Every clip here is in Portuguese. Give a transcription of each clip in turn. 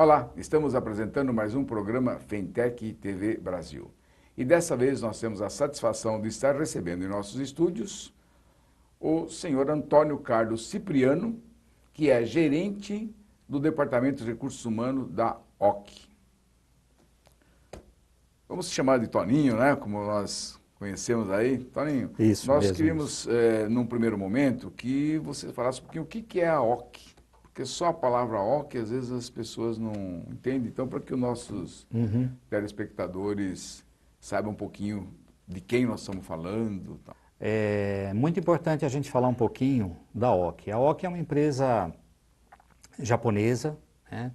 Olá, estamos apresentando mais um programa Fintech TV Brasil. E dessa vez nós temos a satisfação de estar recebendo em nossos estúdios o senhor Antônio Carlos Cipriano, que é gerente do Departamento de Recursos Humanos da OC. Vamos chamar de Toninho, né? Como nós conhecemos aí. Toninho, Isso nós mesmo, queríamos, num primeiro momento, que você falasse um pouquinho o que é a OC. Porque só a palavra OC, às vezes as pessoas não entendem. Então, para que os nossos telespectadores saibam um pouquinho de quem nós estamos falando. Tá? É muito importante a gente falar um pouquinho da OC. A OC é uma empresa japonesa, né,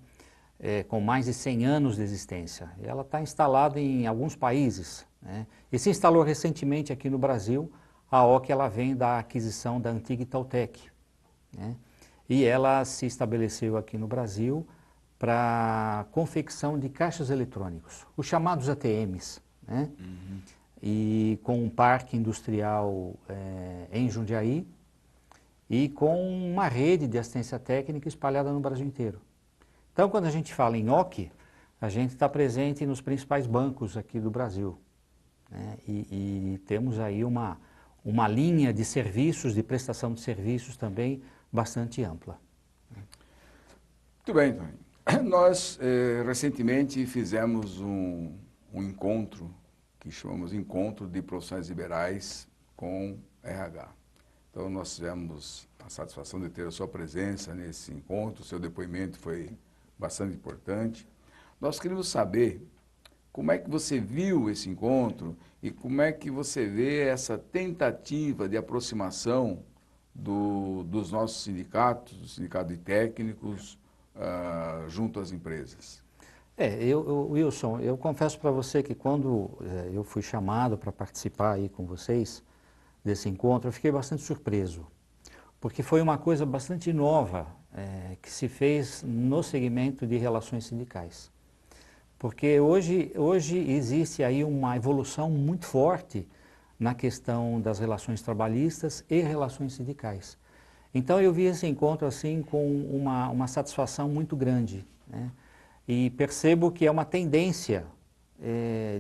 com mais de 100 anos de existência. Ela está instalada em alguns países, né, e se instalou recentemente aqui no Brasil. A OC ela vem da aquisição da antiga Itautec, né, e ela se estabeleceu aqui no Brasil para confecção de caixas eletrônicos, os chamados ATMs, né? E com um parque industrial em Jundiaí e com uma rede de assistência técnica espalhada no Brasil inteiro. Então, quando a gente fala em OC, a gente está presente nos principais bancos aqui do Brasil, né? E temos aí uma linha de serviços, de prestação de serviços também bastante ampla. Muito bem, Toninho. Nós recentemente fizemos um encontro que chamamos Encontro de Profissionais Liberais com RH. Então, nós tivemos a satisfação de ter a sua presença nesse encontro, o seu depoimento foi bastante importante. Nós queríamos saber como é que você viu esse encontro e como é que você vê essa tentativa de aproximação dos nossos sindicatos, do sindicato de técnicos, junto às empresas. Wilson, eu confesso para você que quando eu fui chamado para participar aí com vocês desse encontro, eu fiquei bastante surpreso, porque foi uma coisa bastante nova que se fez no segmento de relações sindicais. Porque hoje existe aí uma evolução muito forte na questão das relações trabalhistas e relações sindicais. Então eu vi esse encontro assim com uma satisfação muito grande, né? E percebo que é uma tendência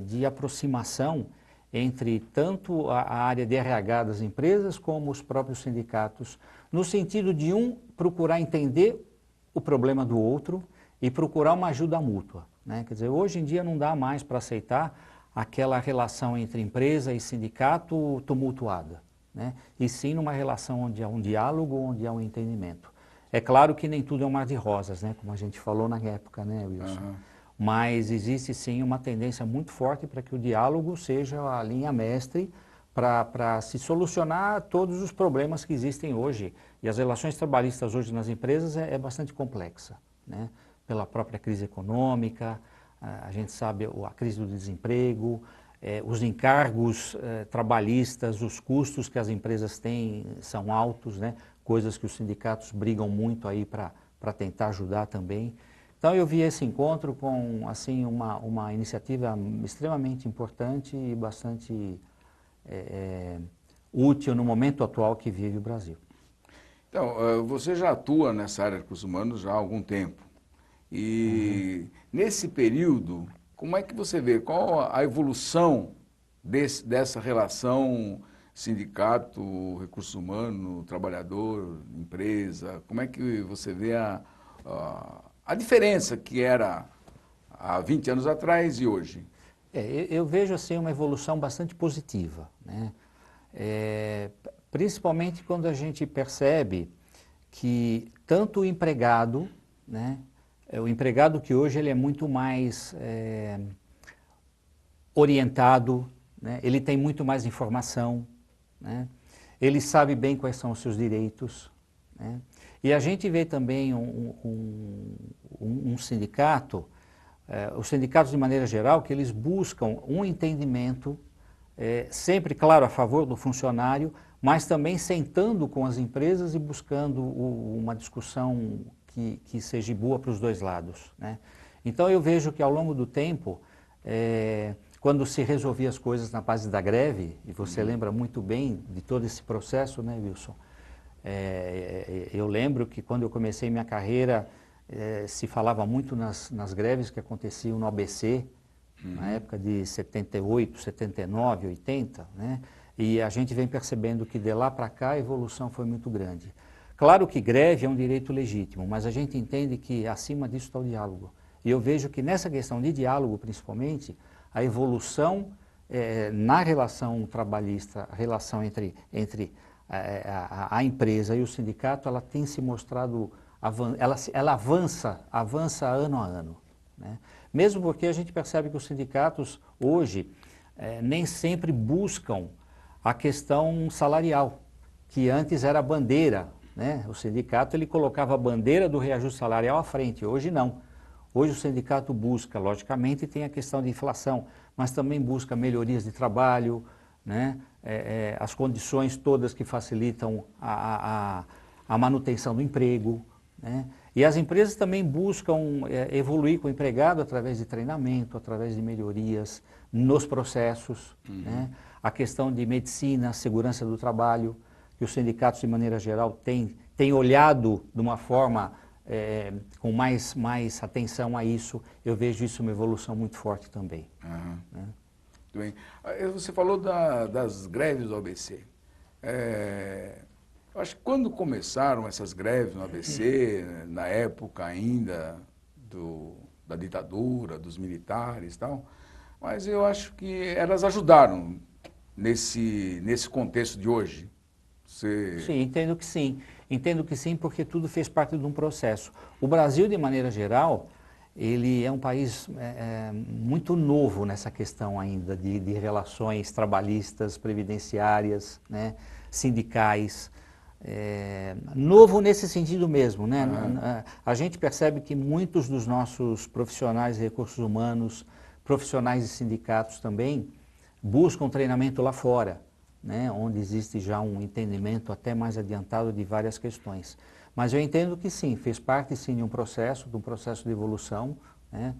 de aproximação entre tanto a área de RH das empresas como os próprios sindicatos, no sentido de um procurar entender o problema do outro e procurar uma ajuda mútua, né? Quer dizer, hoje em dia não dá mais para aceitar aquela relação entre empresa e sindicato tumultuada, né? E sim numa relação onde há um diálogo, onde há um entendimento. É claro que nem tudo é um mar de rosas, né? Como a gente falou na época, né, Wilson? Mas existe sim uma tendência muito forte para que o diálogo seja a linha mestre para se solucionar todos os problemas que existem hoje. E as relações trabalhistas hoje nas empresas é bastante complexa, né? Pela própria crise econômica, a gente sabe a crise do desemprego, os encargos trabalhistas, os custos que as empresas têm são altos, né? Coisas que os sindicatos brigam muito aí para tentar ajudar também. Então eu vi esse encontro com assim uma iniciativa extremamente importante e bastante útil no momento atual que vive o Brasil. Então, você já atua nessa área de recursos humanos já há algum tempo. E nesse período, como é que você vê? Qual a evolução dessa relação sindicato, recurso humano, trabalhador, empresa? Como é que você vê a diferença que era há 20 anos atrás e hoje? Eu vejo assim uma evolução bastante positiva, né? Principalmente quando a gente percebe que tanto o empregado, né, o empregado que hoje ele é muito mais orientado, né, ele tem muito mais informação, né, ele sabe bem quais são os seus direitos, né, e a gente vê também um sindicato, os sindicatos de maneira geral, que eles buscam um entendimento, sempre, claro, a favor do funcionário, mas também sentando com as empresas e buscando uma discussão que seja boa para os dois lados, né? Então eu vejo que ao longo do tempo, quando se resolvia as coisas na base da greve, e você lembra muito bem de todo esse processo, né, Wilson? Eu lembro que quando eu comecei minha carreira, se falava muito nas greves que aconteciam no ABC, na época de 78, 79, 80, né? E a gente vem percebendo que de lá para cá a evolução foi muito grande. Claro que greve é um direito legítimo, mas a gente entende que acima disso está o diálogo. E eu vejo que nessa questão de diálogo, principalmente, a evolução na relação trabalhista, a relação entre a empresa e o sindicato, ela tem se mostrado, ela avança ano a ano, né? Mesmo porque a gente percebe que os sindicatos hoje nem sempre buscam a questão salarial, que antes era a bandeira, né? O sindicato ele colocava a bandeira do reajuste salarial à frente, hoje não. Hoje o sindicato busca, logicamente, tem a questão de inflação, mas também busca melhorias de trabalho, né? As condições todas que facilitam a manutenção do emprego, né? E as empresas também buscam evoluir com o empregado através de treinamento, através de melhorias nos processos, né? A questão de medicina, segurança do trabalho, que os sindicatos, de maneira geral, têm olhado de uma forma com mais atenção a isso. Eu vejo isso uma evolução muito forte também. Uhum. Né? Muito bem. Você falou das greves do ABC. Eu acho que quando começaram essas greves no ABC, na época ainda da ditadura, dos militares e tal, mas eu acho que elas ajudaram nesse contexto de hoje. Sim, entendo que sim. Entendo que sim, porque tudo fez parte de um processo. O Brasil, de maneira geral, ele é um país muito novo nessa questão ainda de relações trabalhistas, previdenciárias, né, sindicais. Novo nesse sentido mesmo, né? A gente percebe que muitos dos nossos profissionais de recursos humanos, profissionais de sindicatos também, buscam treinamento lá fora, né? Onde existe já um entendimento até mais adiantado de várias questões. Mas eu entendo que sim, fez parte sim de um processo de evolução, né?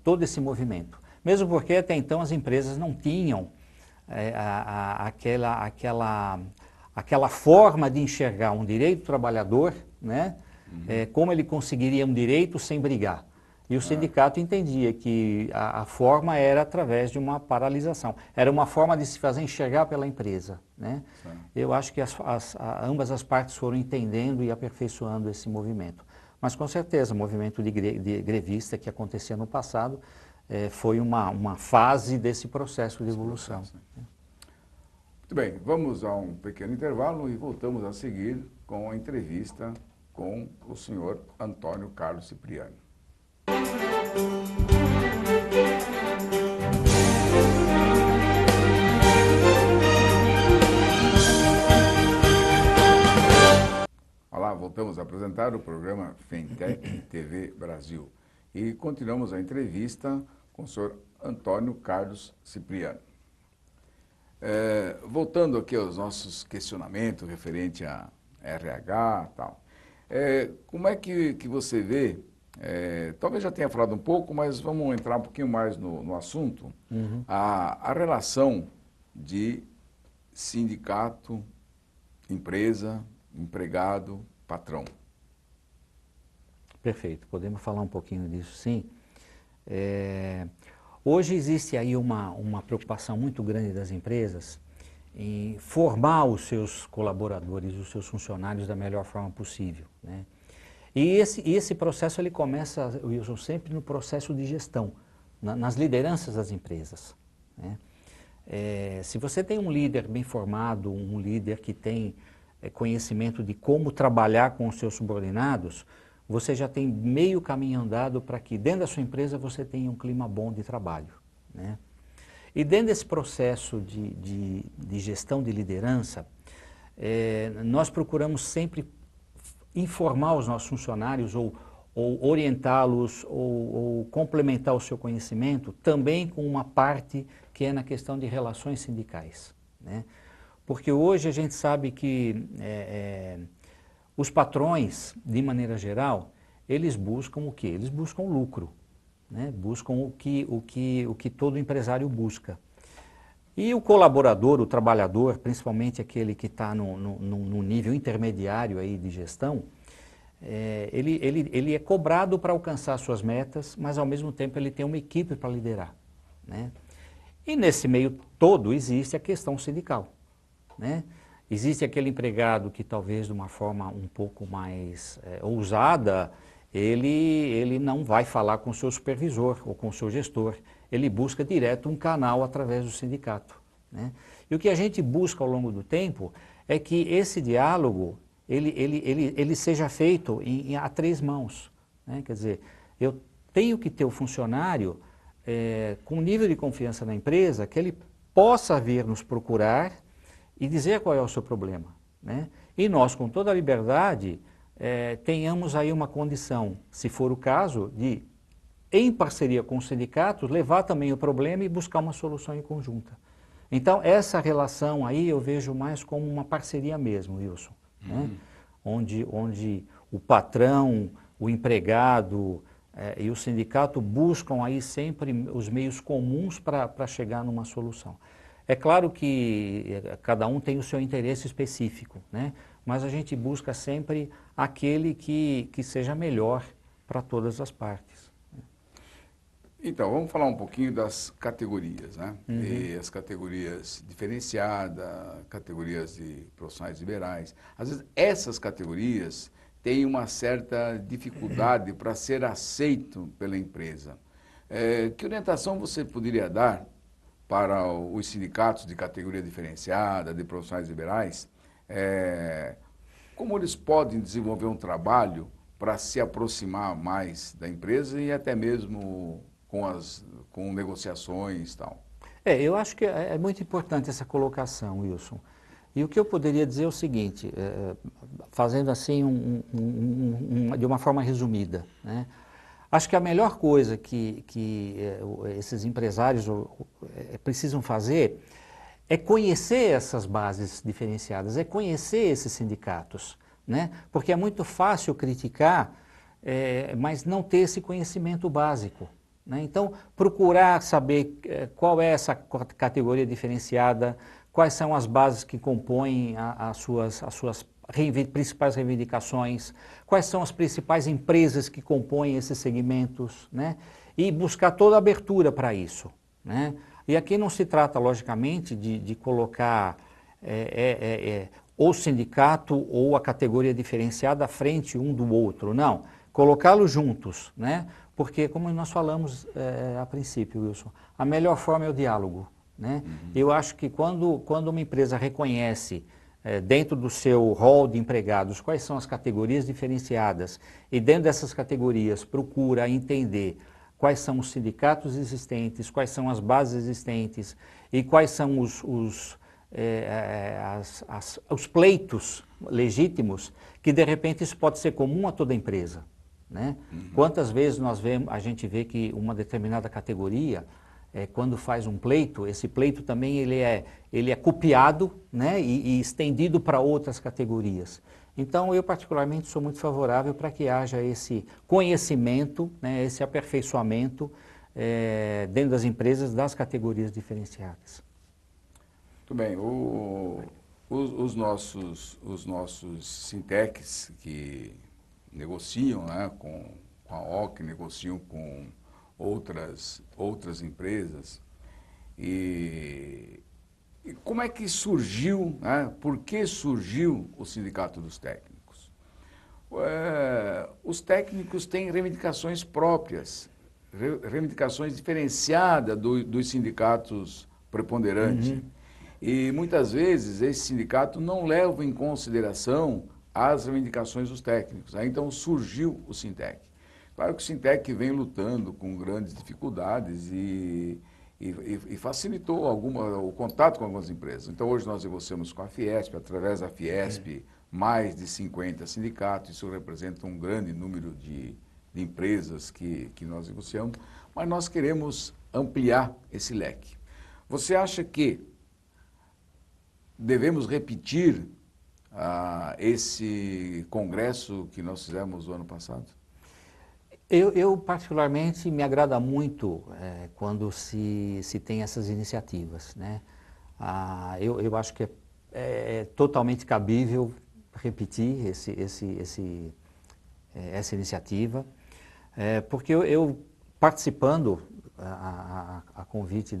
Todo esse movimento. Mesmo porque até então as empresas não tinham aquela forma de enxergar um direito do trabalhador, né? Como ele conseguiria um direito sem brigar. E o sindicato entendia que a forma era através de uma paralisação. Era uma forma de se fazer enxergar pela empresa, né? Eu acho que ambas as partes foram entendendo e aperfeiçoando esse movimento. Mas com certeza o movimento de grevista que acontecia no passado foi uma fase desse processo de evolução. Muito bem, vamos a um pequeno intervalo e voltamos a seguir com a entrevista com o senhor Antônio Carlos Cipriano. Olá, voltamos a apresentar o programa Fentech TV Brasil e continuamos a entrevista com o senhor Antônio Carlos Cipriano. Voltando aqui aos nossos questionamentos referente a RH e tal, como é que você vê, talvez já tenha falado um pouco, mas vamos entrar um pouquinho mais no assunto, a relação de sindicato, empresa, empregado, patrão. Perfeito, podemos falar um pouquinho disso, sim. Hoje existe aí uma preocupação muito grande das empresas em formar os seus colaboradores, os seus funcionários da melhor forma possível, né? E esse processo ele começa, Wilson, sempre no processo de gestão, nas lideranças das empresas, né? Se você tem um líder bem formado, um líder que tem conhecimento de como trabalhar com os seus subordinados, você já tem meio caminho andado para que dentro da sua empresa você tenha um clima bom de trabalho, né? E dentro desse processo de gestão de liderança, nós procuramos sempre informar os nossos funcionários ou orientá-los ou complementar o seu conhecimento também com uma parte que é na questão de relações sindicais, né? Porque hoje a gente sabe que os patrões, de maneira geral, eles buscam o quê? Eles buscam lucro, né? Buscam o que todo empresário busca. E o colaborador, o trabalhador, principalmente aquele que está no nível intermediário aí de gestão, ele é cobrado para alcançar suas metas, mas ao mesmo tempo ele tem uma equipe para liderar, né? E nesse meio todo existe a questão sindical, né? Existe aquele empregado que talvez de uma forma um pouco mais ousada, ele não vai falar com o seu supervisor ou com o seu gestor, ele busca direto um canal através do sindicato, né? E o que a gente busca ao longo do tempo é que esse diálogo ele seja feito a três mãos, né? Quer dizer, eu tenho que ter o funcionário com nível de confiança na empresa, que ele possa vir nos procurar e dizer qual é o seu problema, né? E nós, com toda a liberdade, tenhamos aí uma condição, se for o caso, de, em parceria com os sindicatos, levar também o problema e buscar uma solução em conjunta. Então, essa relação aí eu vejo mais como uma parceria mesmo, Wilson, né? Onde o patrão, o empregado e o sindicato buscam aí sempre os meios comuns para chegar numa solução. É claro que cada um tem o seu interesse específico, né? Mas a gente busca sempre aquele que seja melhor para todas as partes. Então, vamos falar um pouquinho das categorias, né? E as categorias diferenciadas, categorias de profissionais liberais. Às vezes, essas categorias têm uma certa dificuldade para ser aceito pela empresa. Que orientação você poderia dar para os sindicatos de categoria diferenciada, de profissionais liberais? Como eles podem desenvolver um trabalho para se aproximar mais da empresa e até mesmo com negociações e tal? Eu acho que é muito importante essa colocação, Wilson. E o que eu poderia dizer é o seguinte, fazendo assim de uma forma resumida, né? Acho que a melhor coisa que esses empresários precisam fazer é conhecer essas bases diferenciadas, é conhecer esses sindicatos, né? Porque é muito fácil criticar, mas não ter esse conhecimento básico, né? Então, procurar saber qual é essa categoria diferenciada, quais são as bases que compõem as suas principais reivindicações, quais são as principais empresas que compõem esses segmentos, né? E buscar toda a abertura para isso, né? E aqui não se trata, logicamente, de colocar o sindicato ou a categoria diferenciada à frente um do outro, não. Colocá-los juntos, né? Porque, como nós falamos a princípio, Wilson, a melhor forma é o diálogo, né? Eu acho que quando uma empresa reconhece dentro do seu rol de empregados quais são as categorias diferenciadas e dentro dessas categorias procura entender quais são os sindicatos existentes, quais são as bases existentes e quais são os pleitos legítimos, que de repente isso pode ser comum a toda a empresa, né? Quantas vezes a gente vê que uma determinada categoria, quando faz um pleito, esse pleito também ele é copiado, né, e estendido para outras categorias. Então, eu particularmente sou muito favorável para que haja esse conhecimento, né, esse aperfeiçoamento dentro das empresas das categorias diferenciadas. Muito bem. Os nossos sintecs que negociam, né, com a OC, negociam com outras empresas. E como é que surgiu, né? Por que surgiu o Sindicato dos Técnicos? Os técnicos têm reivindicações próprias, reivindicações diferenciadas dos sindicatos preponderantes. E muitas vezes esse sindicato não leva em consideração as reivindicações dos técnicos. Aí então surgiu o Sintec. Claro que o Sintec vem lutando com grandes dificuldades e facilitou o contato com algumas empresas. Então hoje nós negociamos com a Fiesp, através da Fiesp, mais de 50 sindicatos, isso representa um grande número de empresas que nós negociamos, mas nós queremos ampliar esse leque. Você acha que devemos repetir esse congresso que nós fizemos no ano passado? Eu particularmente me agrada muito quando se tem essas iniciativas, né? Eu acho que é totalmente cabível repetir essa iniciativa, porque eu participando a convite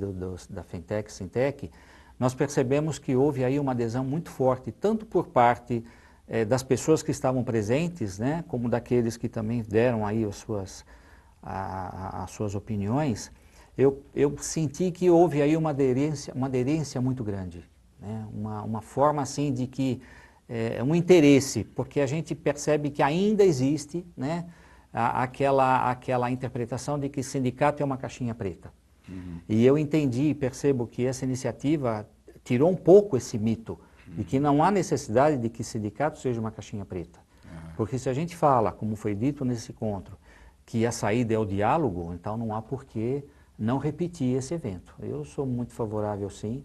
da Fintech, Sintec, nós percebemos que houve aí uma adesão muito forte, tanto por parte das pessoas que estavam presentes, né, como daqueles que também deram aí as suas opiniões. Eu senti que houve aí uma aderência muito grande, né, uma forma assim de que, um interesse, porque a gente percebe que ainda existe, né, aquela interpretação de que sindicato é uma caixinha preta. Uhum. E eu entendi e percebo que essa iniciativa tirou um pouco esse mito de que não há necessidade de que sindicato seja uma caixinha preta. Porque se a gente fala, como foi dito nesse encontro, que a saída é o diálogo, então não há por que não repetir esse evento. Eu sou muito favorável, sim.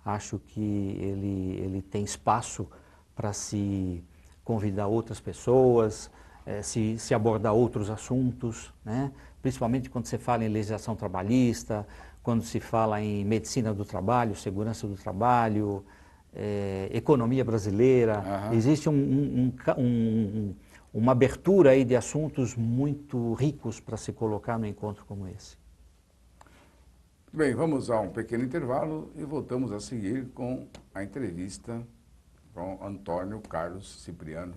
Acho que ele tem espaço para se convidar outras pessoas, se abordar outros assuntos, né? Principalmente quando se fala em legislação trabalhista, quando se fala em medicina do trabalho, segurança do trabalho, economia brasileira. Existe uma abertura aí de assuntos muito ricos para se colocar num encontro como esse. Bem, vamos a um pequeno intervalo e voltamos a seguir com a entrevista com Antônio Carlos Cipriano.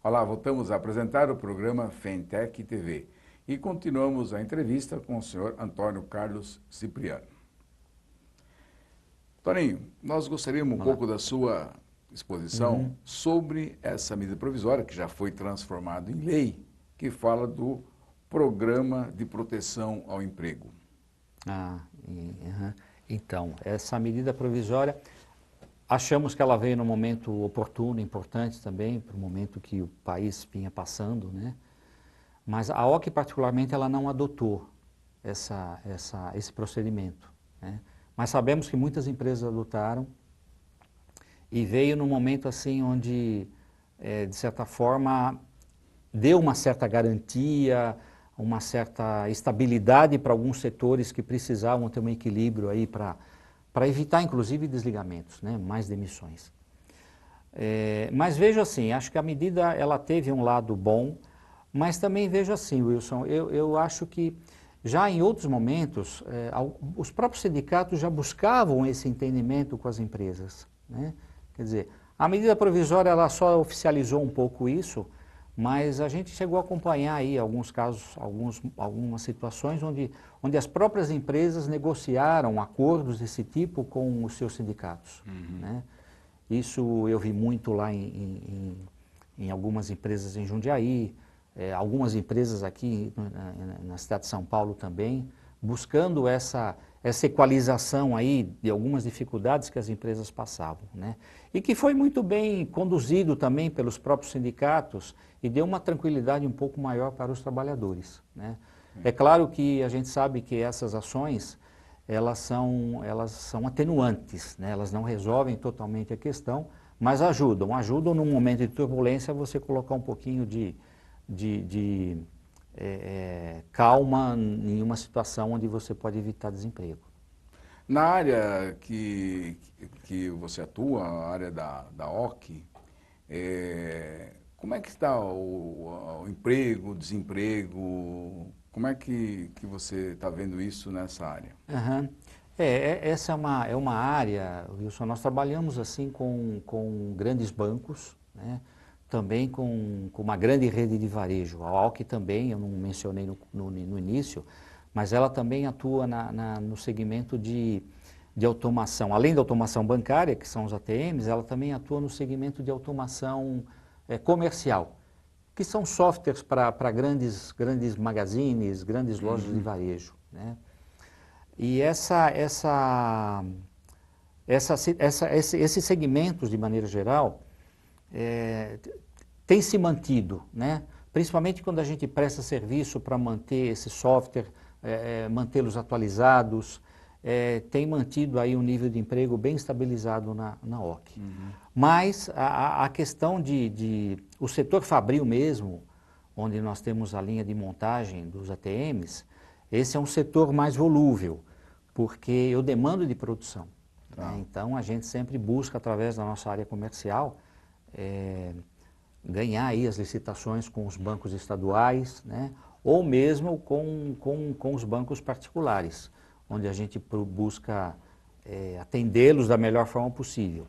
Olá, voltamos a apresentar o programa Fintech TV e continuamos a entrevista com o senhor Antônio Carlos Cipriano. Toninho, nós gostaríamos um pouco da sua exposição sobre essa medida provisória que já foi transformada em lei, que fala do Programa de Proteção ao Emprego. Então, essa medida provisória, achamos que ela veio num momento oportuno, importante também, para o momento que o país vinha passando, né? Mas a OCE, particularmente, ela não adotou esse procedimento, né? Mas sabemos que muitas empresas adotaram e veio num momento assim onde, de certa forma, deu uma certa garantia, uma certa estabilidade para alguns setores que precisavam ter um equilíbrio aí para evitar, inclusive, desligamentos, né? Mais demissões. Mas vejo assim, acho que a medida ela teve um lado bom, mas também vejo assim, Wilson, eu acho que já em outros momentos, os próprios sindicatos já buscavam esse entendimento com as empresas, né? Quer dizer, a medida provisória ela só oficializou um pouco isso, mas a gente chegou a acompanhar aí alguns casos, algumas situações onde as próprias empresas negociaram acordos desse tipo com os seus sindicatos, né? Isso eu vi muito lá em algumas empresas em Jundiaí, algumas empresas aqui na cidade de São Paulo também, buscando essa equalização aí de algumas dificuldades que as empresas passavam, né? E que foi muito bem conduzido também pelos próprios sindicatos e deu uma tranquilidade um pouco maior para os trabalhadores, né? É claro que a gente sabe que essas ações, elas são atenuantes, né? Elas não resolvem totalmente a questão, mas ajudam num momento de turbulência você colocar um pouquinho de calma em uma situação onde você pode evitar desemprego. Na área que você atua, a área da OCE, como é que está o emprego, o desemprego? Como é que você está vendo isso nessa área? Essa é uma área, Wilson, nós trabalhamos assim com grandes bancos, né? Também com uma grande rede de varejo. A OCE também, eu não mencionei no início, mas ela também atua no segmento de automação. Além da automação bancária, que são os ATMs, ela também atua no segmento de automação comercial, que são softwares para grandes magazines, grandes lojas de varejo, né? E esses segmentos, de maneira geral, tem se mantido, né? Principalmente quando a gente presta serviço para manter esse software, mantê-los atualizados, tem mantido aí um nível de emprego bem estabilizado na OCE. Mas a questão o setor fabril mesmo, onde nós temos a linha de montagem dos ATMs, Esse é um setor mais volúvel, porque eu demando de produção. Tá. Né? Então, a gente sempre busca, através da nossa área comercial, ganhar aí as licitações com os bancos estaduais, né? Ou mesmo com os bancos particulares, onde a gente busca atendê-los da melhor forma possível.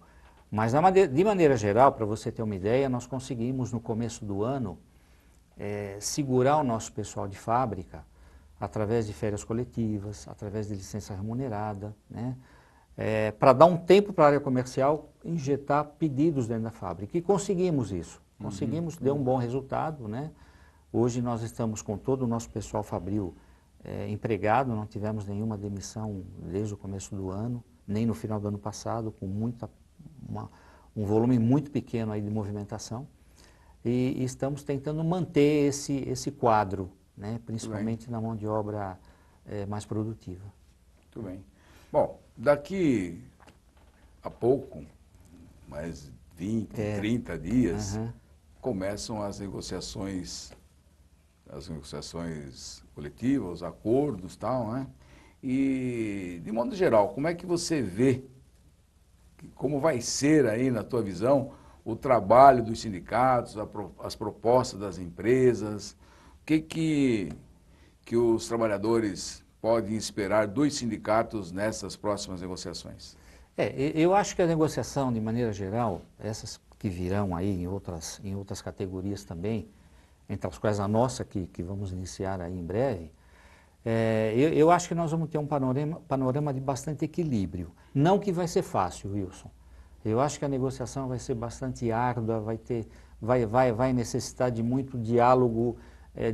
Mas, de maneira geral, para você ter uma ideia, nós conseguimos, no começo do ano, segurar o nosso pessoal de fábrica através de férias coletivas, através de licença remunerada, né? Para dar um tempo para a área comercial injetar pedidos dentro da fábrica. E conseguimos isso. Conseguimos, deu um bom resultado, né? Hoje nós estamos com todo o nosso pessoal fabril empregado, não tivemos nenhuma demissão desde o começo do ano, nem no final do ano passado, com um volume muito pequeno aí de movimentação. E estamos tentando manter esse quadro, né? Principalmente na mão de obra mais produtiva. Muito bem. Bom, daqui a pouco, mais 20, 30 dias, começam as negociações coletivas, os acordos e tal, né? E, de modo geral, como é que você vê, como vai ser aí, na tua visão, o trabalho dos sindicatos, as propostas das empresas, o que os trabalhadores podem esperar dos sindicatos nessas próximas negociações? Eu acho que a negociação, de maneira geral, essas que virão aí em outras categorias também, entre as quais a nossa, que vamos iniciar aí em breve, eu acho que nós vamos ter um panorama de bastante equilíbrio. Não que vai ser fácil, Wilson. Eu acho que a negociação vai ser bastante árdua, vai necessitar de muito diálogo,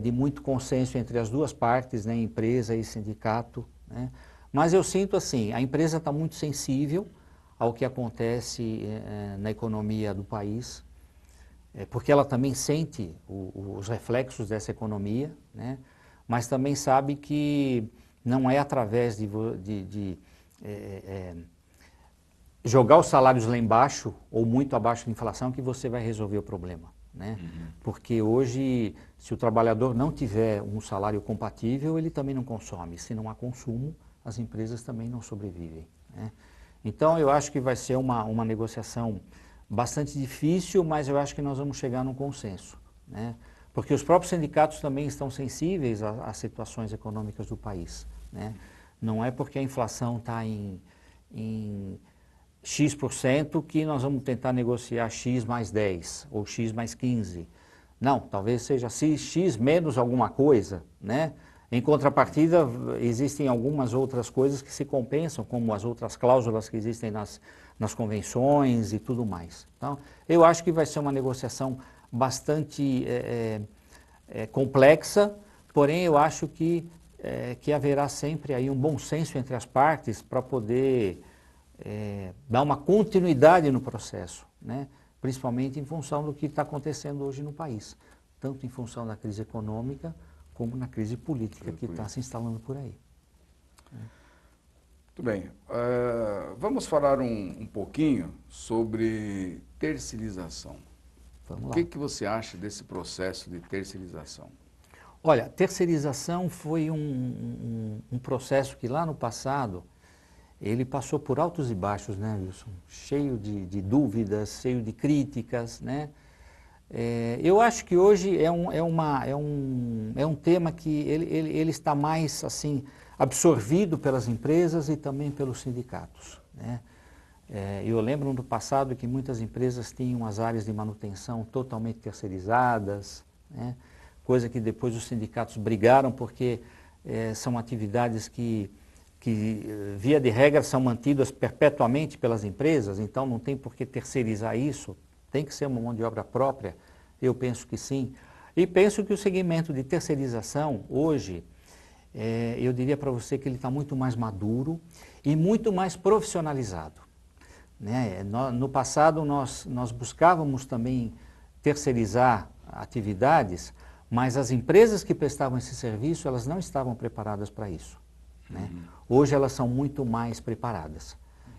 de muito consenso entre as duas partes, né, empresa e sindicato, né? Mas eu sinto assim, a empresa está muito sensível ao que acontece na economia do país, porque ela também sente os reflexos dessa economia, né? Mas também sabe que não é através de jogar os salários lá embaixo ou muito abaixo da inflação que você vai resolver o problema, né? Porque hoje, se o trabalhador não tiver um salário compatível, ele também não consome. Se não há consumo, as empresas também não sobrevivem, né? Então, eu acho que vai ser uma negociação bastante difícil, mas eu acho que nós vamos chegar num consenso, né? Porque os próprios sindicatos também estão sensíveis às situações econômicas do país, né? Não é porque a inflação está em X% que nós vamos tentar negociar X mais 10 ou X mais 15. Não, talvez seja X menos alguma coisa, né? Em contrapartida, existem algumas outras coisas que se compensam, como as outras cláusulas que existem nas convenções e tudo mais. Então, eu acho que vai ser uma negociação bastante complexa, porém eu acho que haverá sempre aí um bom senso entre as partes para poder dar uma continuidade no processo, né? Principalmente em função do que está acontecendo hoje no país, tanto em função da crise econômica como na crise política que está se instalando por aí. Muito bem. Vamos falar um pouquinho sobre terceirização. Vamos lá. O que você acha desse processo de terceirização? Olha, terceirização foi um processo que lá no passado ele passou por altos e baixos, né, Wilson? Cheio de dúvidas, cheio de críticas, né? Eu acho que hoje é um tema que ele está mais assim absorvido pelas empresas e também pelos sindicatos, né? Eu lembro no passado que muitas empresas tinham as áreas de manutenção totalmente terceirizadas, né? Coisa que depois os sindicatos brigaram porque são atividades que via de regra são mantidas perpetuamente pelas empresas, então não tem por que terceirizar isso, tem que ser uma mão de obra própria, eu penso que sim. E penso que o segmento de terceirização hoje, eu diria para você que ele está muito mais maduro e muito mais profissionalizado, né? No passado nós buscávamos também terceirizar atividades, mas as empresas que prestavam esse serviço, elas não estavam preparadas para isso, né? Hoje elas são muito mais preparadas.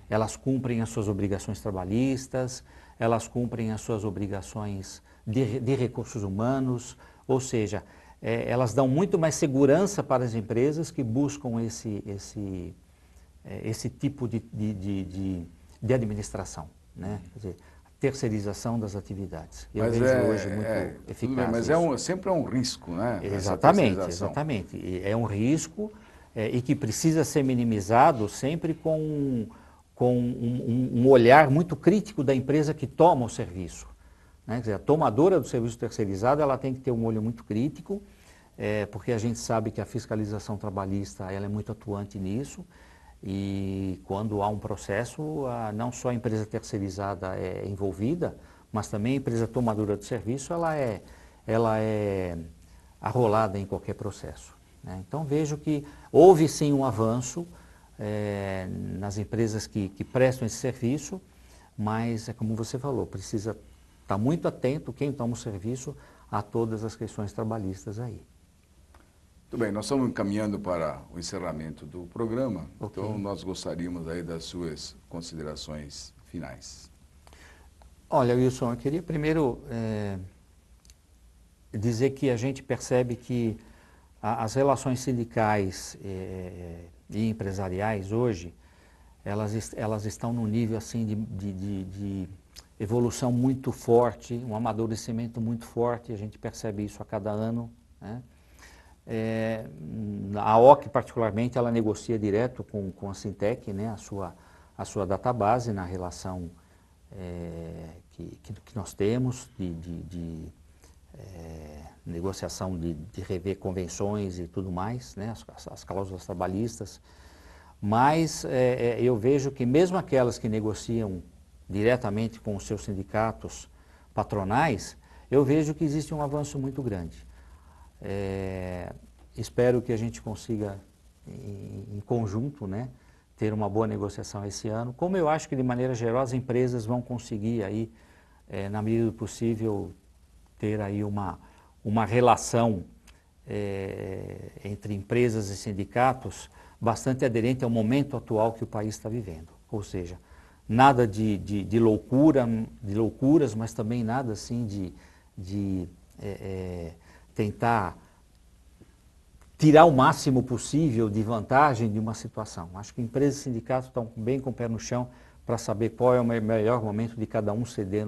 Elas cumprem as suas obrigações trabalhistas, elas cumprem as suas obrigações de recursos humanos, ou seja, elas dão muito mais segurança para as empresas que buscam esse tipo de administração, né? Quer dizer, terceirização das atividades. Eu Mas vejo hoje muito tudo eficaz bem, mas isso. sempre é um risco, né? Essa Exatamente, terceirização. exatamente. É um risco e que precisa ser minimizado sempre com um olhar muito crítico da empresa que toma o serviço, né? Quer dizer, a tomadora do serviço terceirizado, ela tem que ter um olho muito crítico, porque a gente sabe que a fiscalização trabalhista ela é muito atuante nisso, e quando há um processo, não só a empresa terceirizada é envolvida, mas também a empresa tomadora do serviço, ela é arrolada em qualquer processo, né? Então vejo que houve sim um avanço nas empresas que prestam esse serviço, mas é como você falou, precisa estar muito atento quem toma o serviço a todas as questões trabalhistas aí. Muito bem, nós estamos encaminhando para o encerramento do programa, Ok. Então nós gostaríamos aí das suas considerações finais. Olha, Wilson, eu queria primeiro dizer que a gente percebe que as relações sindicais e empresariais hoje, elas estão num nível assim de evolução muito forte, um amadurecimento muito forte, a gente percebe isso a cada ano, né? A OC, particularmente, ela negocia direto com a Sintec, né, a sua database na relação que nós temos de negociação de rever convenções e tudo mais, né, as cláusulas trabalhistas. Mas eu vejo que mesmo aquelas que negociam diretamente com os seus sindicatos patronais, eu vejo que existe um avanço muito grande. Espero que a gente consiga, em conjunto, né, ter uma boa negociação esse ano. Como eu acho que, de maneira geral, as empresas vão conseguir, aí, na medida do possível, ter aí uma relação entre empresas e sindicatos bastante aderente ao momento atual que o país está vivendo. Ou seja, nada de loucuras, mas também nada assim de tentar tirar o máximo possível de vantagem de uma situação. Acho que empresas e sindicatos estão bem com o pé no chão para saber qual é o melhor momento de cada um ceder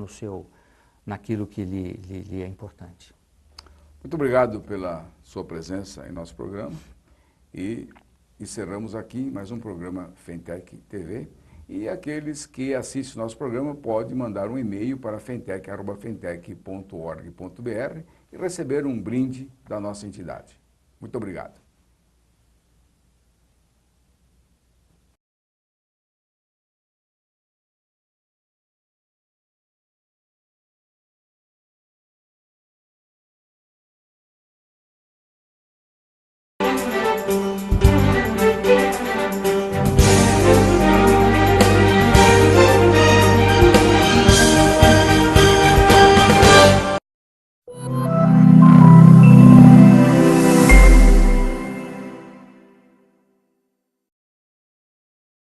naquilo que lhe é importante. Muito obrigado pela sua presença em nosso programa e encerramos aqui mais um programa Fentech TV. E aqueles que assistem nosso programa podem mandar um e-mail para fentech@fentech.org.br e receber um brinde da nossa entidade. Muito obrigado.